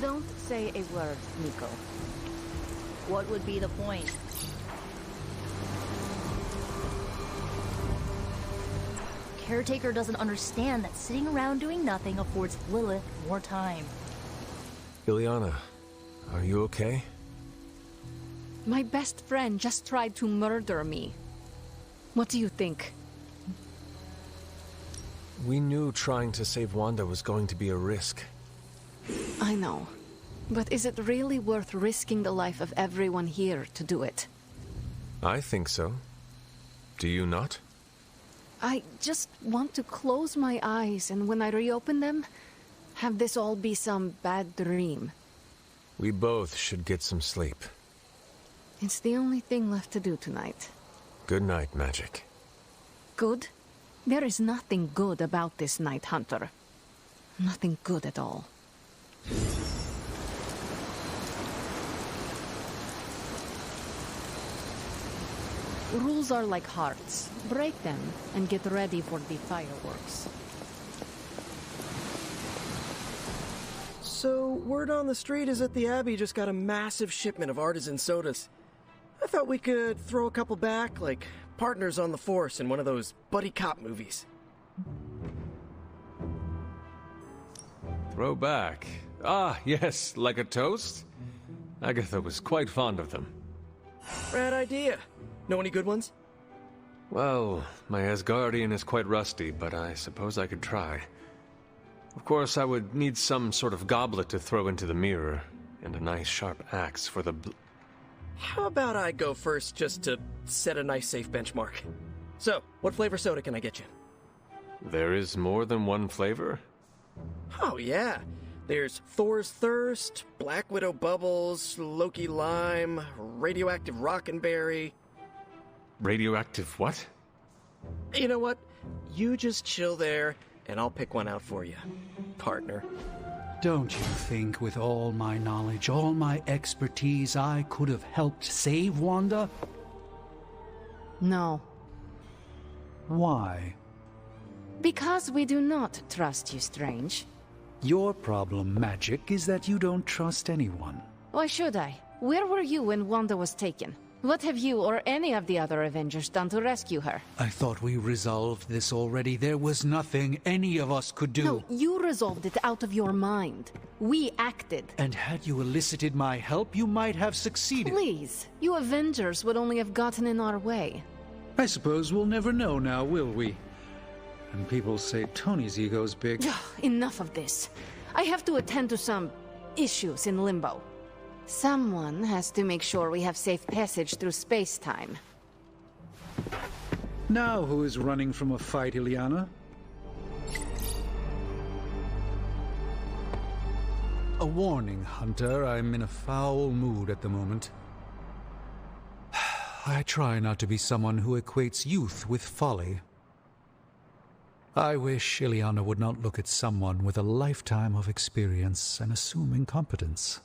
Don't say a word, Nico. What would be the point? Caretaker doesn't understand that sitting around doing nothing affords Lilith more time. Ileana, are you okay? My best friend just tried to murder me. What do you think? We knew trying to save Wanda was going to be a risk. I know. But is it really worth risking the life of everyone here to do it? I think so. Do you not? I just want to close my eyes, and when I reopen them, have this all be some bad dream. We both should get some sleep. It's the only thing left to do tonight. Good night, Magic. Good? There is nothing good about this night, Hunter. Nothing good at all. Rules are like hearts. Break them and get ready for the fireworks. So, word on the street is that the Abbey just got a massive shipment of artisan sodas. I thought we could throw a couple back, like partners on the force in one of those buddy cop movies. Throw back. Ah, yes, like a toast? Agatha was quite fond of them. Rad idea. Know any good ones? Well, my Asgardian is quite rusty, but I suppose I could try. Of course, I would need some sort of goblet to throw into the mirror, and a nice sharp axe for the How about I go first just to set a nice safe benchmark? So, what flavor soda can I get you? There is more than one flavor? Oh yeah. There's Thor's Thirst, Black Widow Bubbles, Loki Lime, Radioactive Rockenberry. Radioactive what? You know what? You just chill there, and I'll pick one out for you, partner. Don't you think with all my knowledge, all my expertise, I could have helped save Wanda? No. Why? Because we do not trust you, Strange. Your problem, Magic, is that you don't trust anyone. Why should I? Where were you when Wanda was taken? What have you or any of the other Avengers done to rescue her? I thought we resolved this already. There was nothing any of us could do. No, you resolved it out of your mind. We acted. And had you elicited my help, you might have succeeded. Please, you Avengers would only have gotten in our way. I suppose we'll never know now, will we? And people say Tony's ego's big. Enough of this. I have to attend to some issues in Limbo. Someone has to make sure we have safe passage through space-time. Now who is running from a fight, Ileana? A warning, Hunter. I'm in a foul mood at the moment. I try not to be someone who equates youth with folly. I wish Ileana would not look at someone with a lifetime of experience and assume incompetence.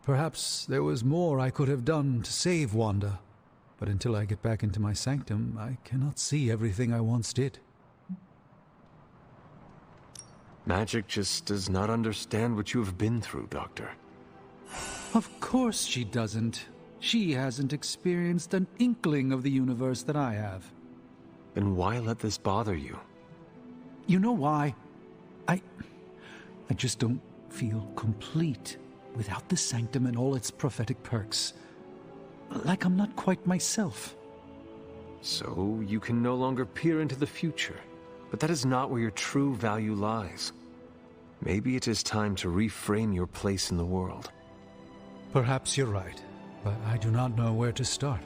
Perhaps there was more I could have done to save Wanda, but until I get back into my sanctum, I cannot see everything I once did. Magic just does not understand what you have been through, Doctor. Of course she doesn't. She hasn't experienced an inkling of the universe that I have. Then why let this bother you? You know why? I just don't feel complete without the sanctum and all its prophetic perks. Like I'm not quite myself. So you can no longer peer into the future. But that is not where your true value lies. Maybe it is time to reframe your place in the world. Perhaps you're right, but I do not know where to start.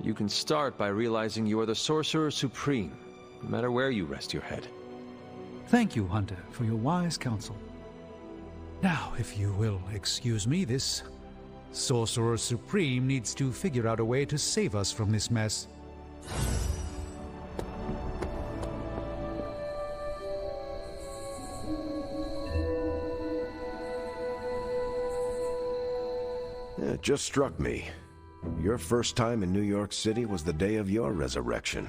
You can start by realizing you are the Sorcerer Supreme, no matter where you rest your head. Thank you, Hunter, for your wise counsel. Now, if you will excuse me, this Sorcerer Supreme needs to figure out a way to save us from this mess. It just struck me. Your first time in New York City was the day of your resurrection.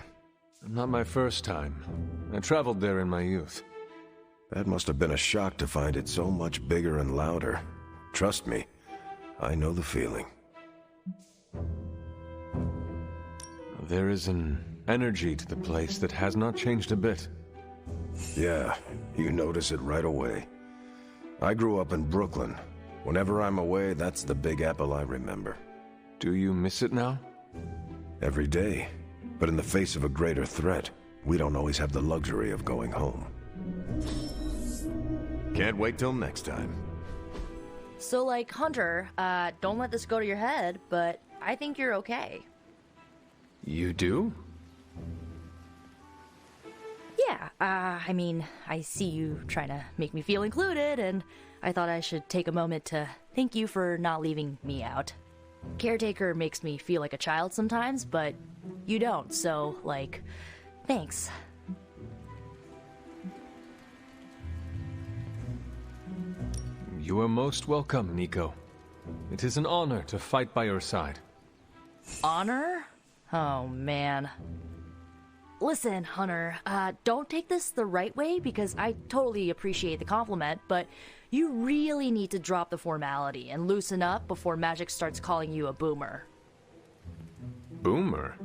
Not my first time. I traveled there in my youth. That must have been a shock to find it so much bigger and louder. Trust me, I know the feeling. There is an energy to the place that has not changed a bit. Yeah, you notice it right away. I grew up in Brooklyn. Whenever I'm away, that's the Big Apple I remember. Do you miss it now? Every day. But in the face of a greater threat, we don't always have the luxury of going home. Can't wait till next time. So, like, Hunter, don't let this go to your head, but I think you're okay. You do? Yeah, I mean, I see you trying to make me feel included, and I thought I should take a moment to thank you for not leaving me out. Caretaker makes me feel like a child sometimes, but you don't, so, like, thanks. You are most welcome, Nico. It is an honor to fight by your side. Honor? Oh, man. Listen, Hunter, don't take this the right way because I totally appreciate the compliment, but you really need to drop the formality and loosen up before Magic starts calling you a boomer. Boomer?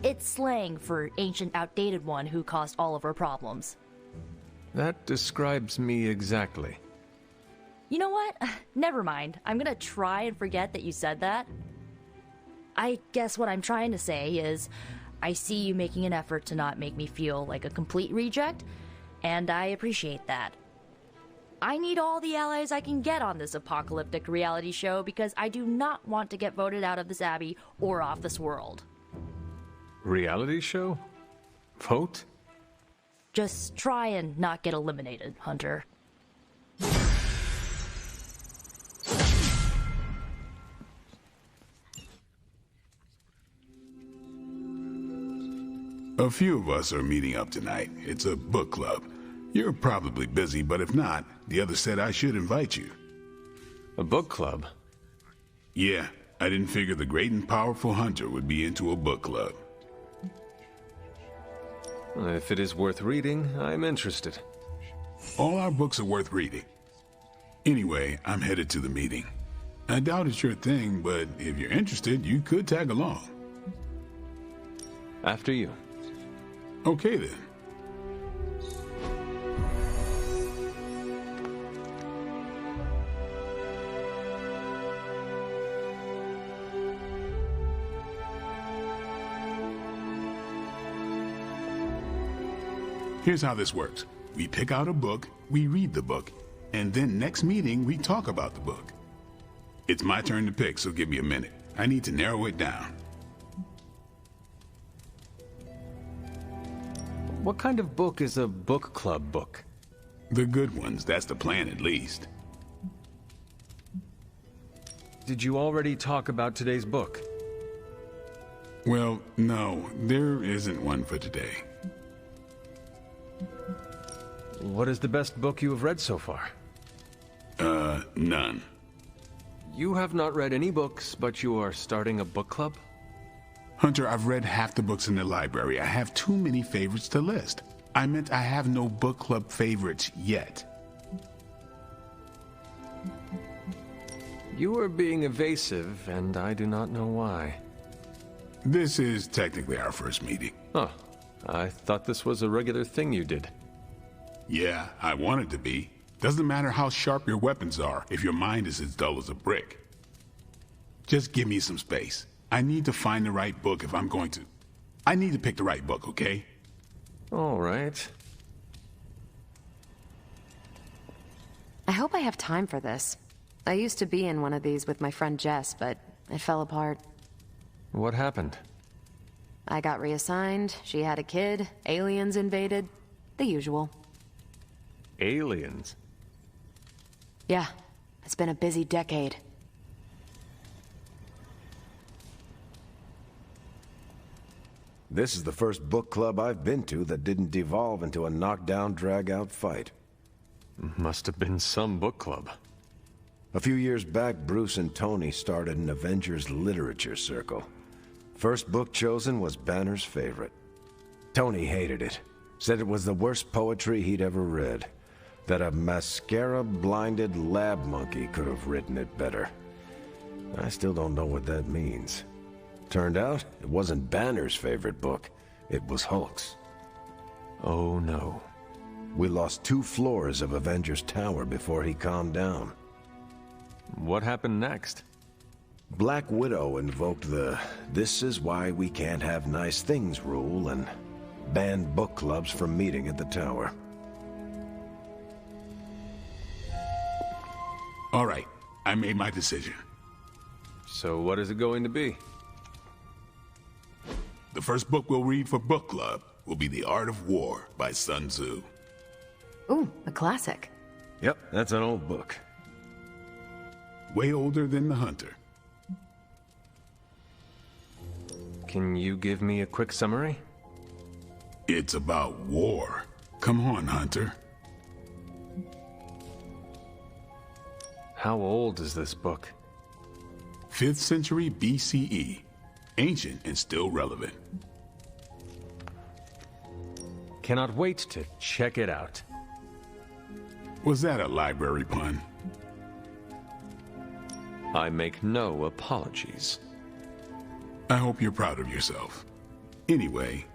It's slang for ancient, outdated one who caused all of our problems. That describes me exactly. You know what? Never mind. I'm gonna try and forget that you said that. I guess what I'm trying to say is, I see you making an effort to not make me feel like a complete reject, and I appreciate that. I need all the allies I can get on this apocalyptic reality show because I do not want to get voted out of this abbey or off this world. Reality show? Vote? Just try and not get eliminated, Hunter. A few of us are meeting up tonight. It's a book club. You're probably busy, but if not, the others said I should invite you. A book club? Yeah, I didn't figure the great and powerful Hunter would be into a book club. If it is worth reading, I'm interested. All our books are worth reading. Anyway, I'm headed to the meeting. I doubt it's your thing, but if you're interested, you could tag along. After you. Okay then. Here's how this works. We pick out a book, we read the book, and then next meeting we talk about the book. It's my turn to pick, so give me a minute. I need to narrow it down. What kind of book is a book club book? The good ones, that's the plan at least. Did you already talk about today's book? Well, no, there isn't one for today. What is the best book you have read so far? None. You have not read any books, but you are starting a book club? Hunter, I've read half the books in the library. I have too many favorites to list. I meant I have no book club favorites yet. You are being evasive, and I do not know why. This is technically our first meeting. Oh, I thought this was a regular thing you did. Yeah, I want it to be. Doesn't matter how sharp your weapons are if your mind is as dull as a brick. Just give me some space. I need to find the right book if I'm going to... I need to pick the right book, okay? All right. I hope I have time for this. I used to be in one of these with my friend Jess, but it fell apart. What happened? I got reassigned, she had a kid, aliens invaded. The usual. Aliens? Yeah, it's been a busy decade. This is the first book club I've been to that didn't devolve into a knockdown, drag-out fight. Must have been some book club. A few years back, Bruce and Tony started an Avengers literature circle. First book chosen was Banner's favorite. Tony hated it. Said it was the worst poetry he'd ever read. That a mascara-blinded lab monkey could have written it better. I still don't know what that means. Turned out, it wasn't Banner's favorite book. It was Hulk's. Oh no. We lost 2 floors of Avengers Tower before he calmed down. What happened next? Black Widow invoked the "this is why we can't have nice things" rule and banned book clubs from meeting at the tower. All right, I made my decision. So what is it going to be? The first book we'll read for book club will be The Art of War by Sun Tzu. Ooh, a classic. Yep, that's an old book. Way older than The Hunter. Can you give me a quick summary? It's about war. Come on, Hunter. How old is this book? 5th century BCE. Ancient and still relevant. Cannot wait to check it out. Was that a library pun? I make no apologies. I hope you're proud of yourself. Anyway,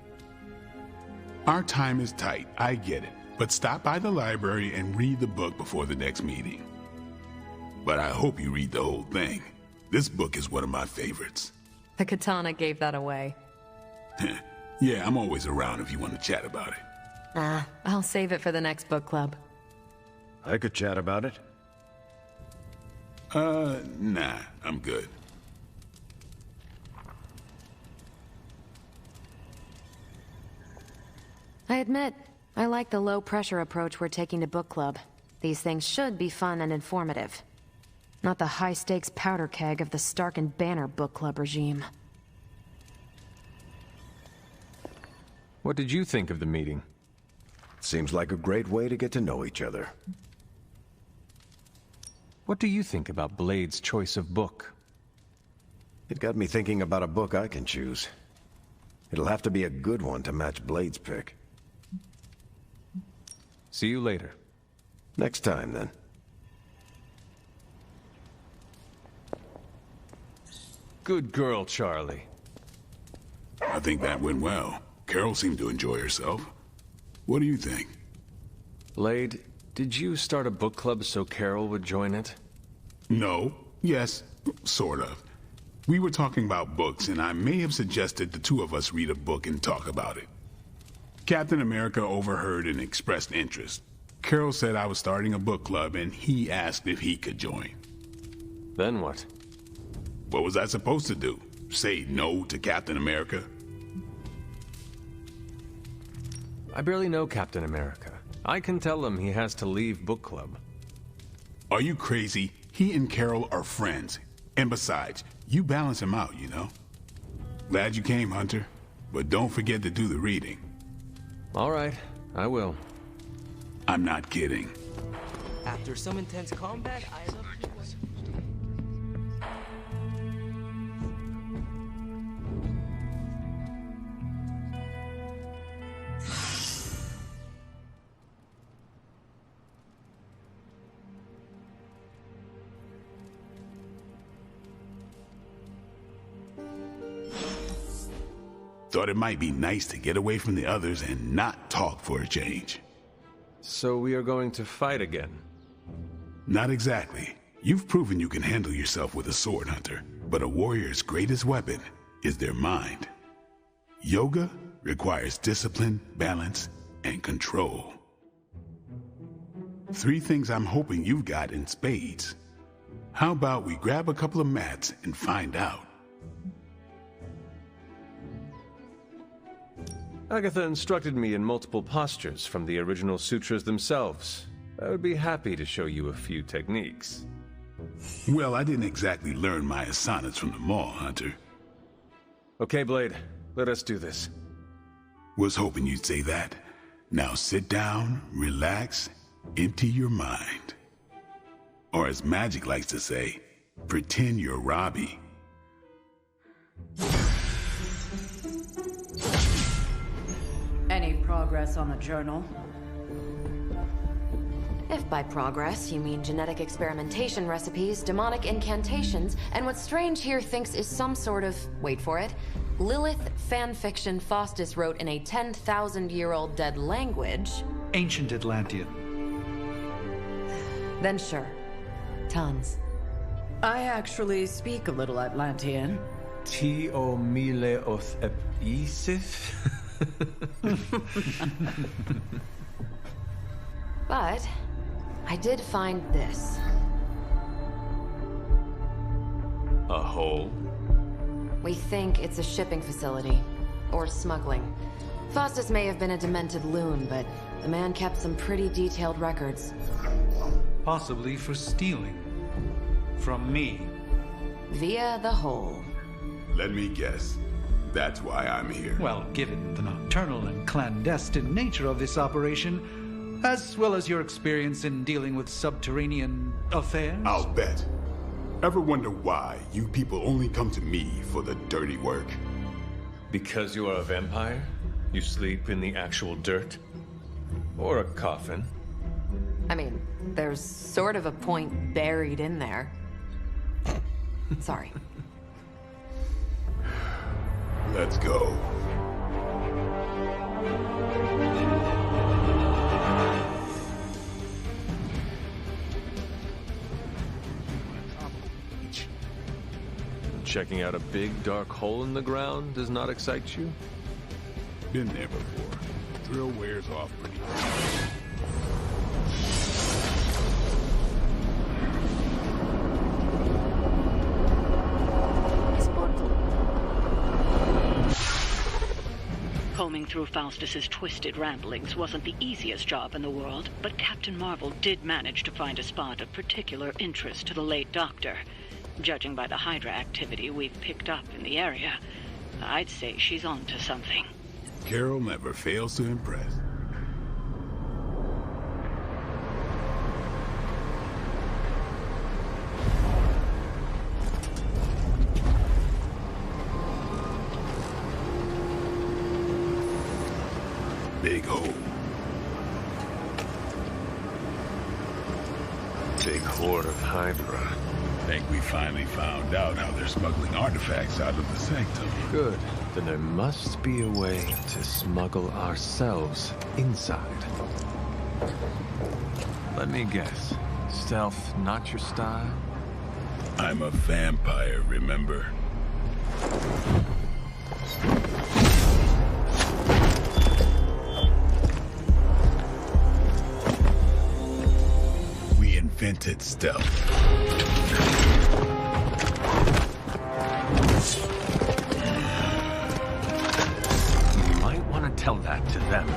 our time is tight, I get it. But stop by the library and read the book before the next meeting. But I hope you read the whole thing. This book is one of my favorites. The katana gave that away. Yeah, I'm always around if you want to chat about it. I'll save it for the next book club. I could chat about it. Nah, I'm good. I admit, I like the low-pressure approach we're taking to book club. These things should be fun and informative. Not the high-stakes powder keg of the Stark and Banner book club regime. What did you think of the meeting? Seems like a great way to get to know each other. What do you think about Blade's choice of book? It got me thinking about a book I can choose. It'll have to be a good one to match Blade's pick. See you later. Next time, then. Good girl, Charlie. I think that went well. Carol seemed to enjoy herself. What do you think? Blade, did you start a book club so Carol would join it? No. Yes, sort of. We were talking about books, and I may have suggested the 2 of us read a book and talk about it. Captain America overheard and expressed interest. Carol said I was starting a book club, and he asked if he could join. Then what? What was I supposed to do? Say no to Captain America? I barely know Captain America. I can tell him he has to leave book club. Are you crazy? He and Carol are friends. And besides, you balance him out, you know? Glad you came, Hunter. But don't forget to do the reading. All right, I will. I'm not kidding. After some intense combat, I love you. Thought it might be nice to get away from the others and not talk for a change. So we are going to fight again? Not exactly. You've proven you can handle yourself with a sword, Hunter. But a warrior's greatest weapon is their mind. Yoga requires discipline, balance, and control. 3 things I'm hoping you've got in spades. How about we grab a couple of mats and find out? Agatha instructed me in multiple postures from the original sutras themselves. I would be happy to show you a few techniques. Well, I didn't exactly learn my asanas from the mall, Hunter. Okay, Blade, let us do this. Was hoping you'd say that. Now sit down, relax, empty your mind. Or as Magic likes to say, pretend you're Robbie. Any progress? progress on the journal? If by progress you mean genetic experimentation recipes, demonic incantations, and what Strange here thinks is some sort of, wait for it, Lilith fanfiction Faustus wrote in a 10,000-year-old dead language... Ancient Atlantean. Then sure. Tons. I actually speak a little Atlantean. Ti o mile oth episif? But I did find this. A hole? We think it's a shipping facility. Or smuggling. Faustus may have been a demented loon, but the man kept some pretty detailed records. Possibly for stealing. From me. Via the hole. Let me guess. That's why I'm here. Well, given the nocturnal and clandestine nature of this operation, as well as your experience in dealing with subterranean affairs... I'll bet. Ever wonder why you people only come to me for the dirty work? Because you are a vampire? You sleep in the actual dirt? Or a coffin? I mean, there's sort of a point buried in there. Sorry. Let's go. Checking out a big dark hole in the ground does not excite you? Been there before. Thrill wears off pretty quick. Combing through Faustus's twisted ramblings wasn't the easiest job in the world, but Captain Marvel did manage to find a spot of particular interest to the late Doctor. Judging by the Hydra activity we've picked up in the area, I'd say she's on to something. Carol never fails to impress. Big hole. Big horde of Hydra. Think we finally found out how they're smuggling artifacts out of the sanctum. Good. Then there must be a way to smuggle ourselves inside. Let me guess. Stealth not your style? I'm a vampire, remember? We invented stealth. You might want to tell that to them.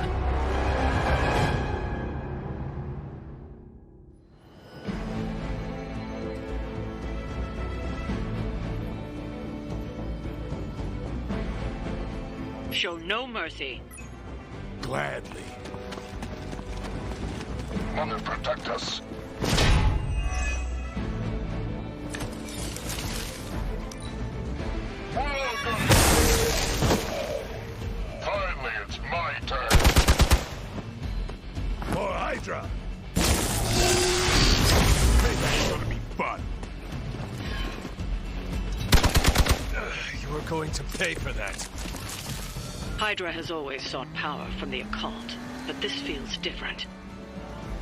Show no mercy. Gladly. Mother, protect us. Finally, it's my turn. For Hydra! That's gonna be fun. You are going to pay for that. Hydra has always sought power from the occult, but this feels different.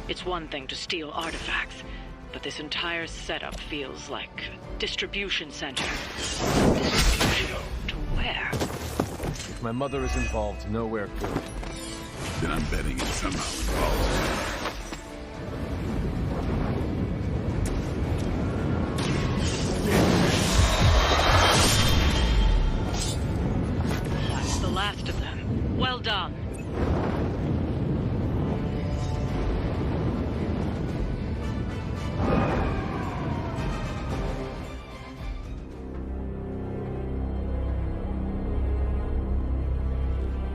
It's one thing to steal artifacts, but this entire setup feels like a distribution center. Distribution to where? If my mother is involved, nowhere good. Then I'm betting it's somehow involved. That's the last of them. Well done.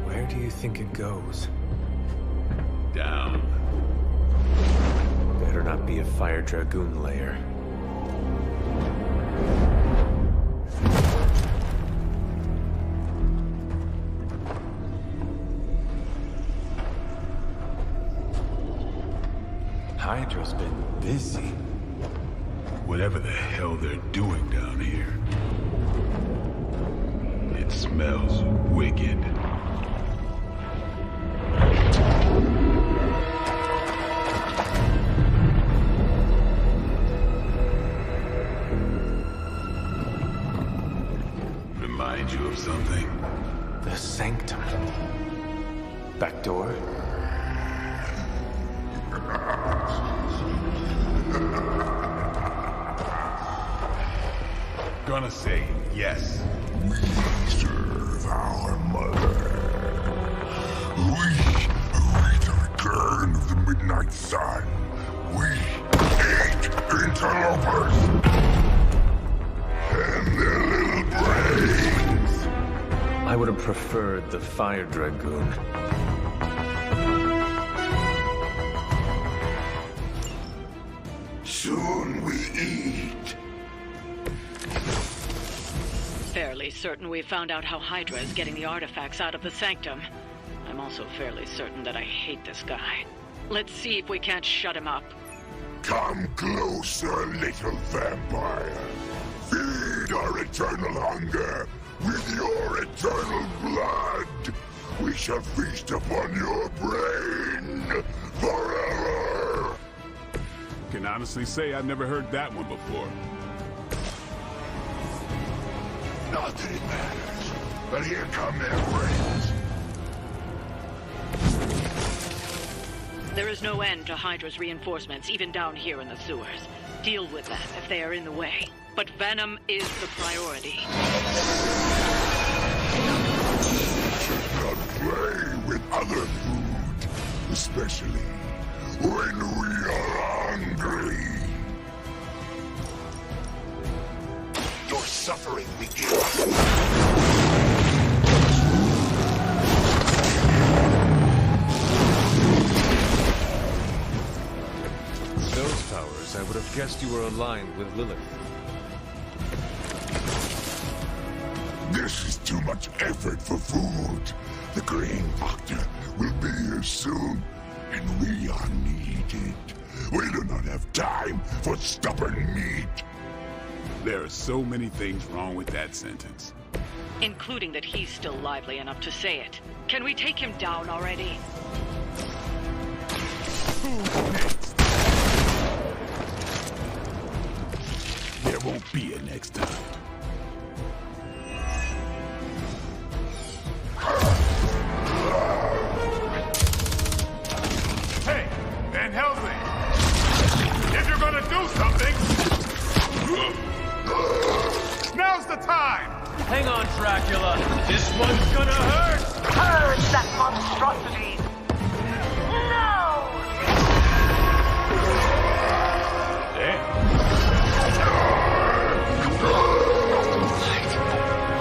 Where do you think it goes? Down. Better not be a Fire Dragoon lair. Hydra's been busy. Whatever the hell they're doing down here. It smells wicked. Remind you of something? The sanctum. Back door? Gonna say yes. We serve our mother. We await the return of the midnight sun. We hate interlopers and their little brains. I would have preferred the Fire Dragoon. Soon we eat. Fairly certain we found out how Hydra is getting the artifacts out of the sanctum. I'm also fairly certain that I hate this guy. Let's see if we can't shut him up. Come closer, little vampire. Feed our eternal hunger with your eternal blood. We shall feast upon your brain forever. Can honestly say I've never heard that one before. Not that it matters, but here come their brains. There is no end to Hydra's reinforcements, even down here in the sewers. Deal with them if they are in the way. But venom is the priority. Should not play with other food, especially when we are hungry. Your suffering begins. Those powers, I would have guessed you were aligned with Lilith. This is too much effort for food. The Green Doctor will be here soon, and we are needed. We do not have time for stubborn meat. There are so many things wrong with that sentence. Including that he's still lively enough to say it. Can we take him down already? There won't be a next time. Hey, Van Helsing! If you're gonna do something, now's the time! Hang on, Dracula. This one's gonna hurt! Purge that monstrosity! No!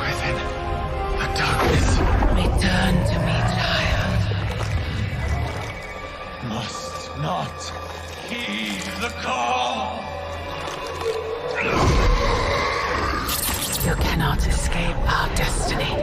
Within the darkness. Return to me, child. Must not heed the call. You cannot escape our destiny.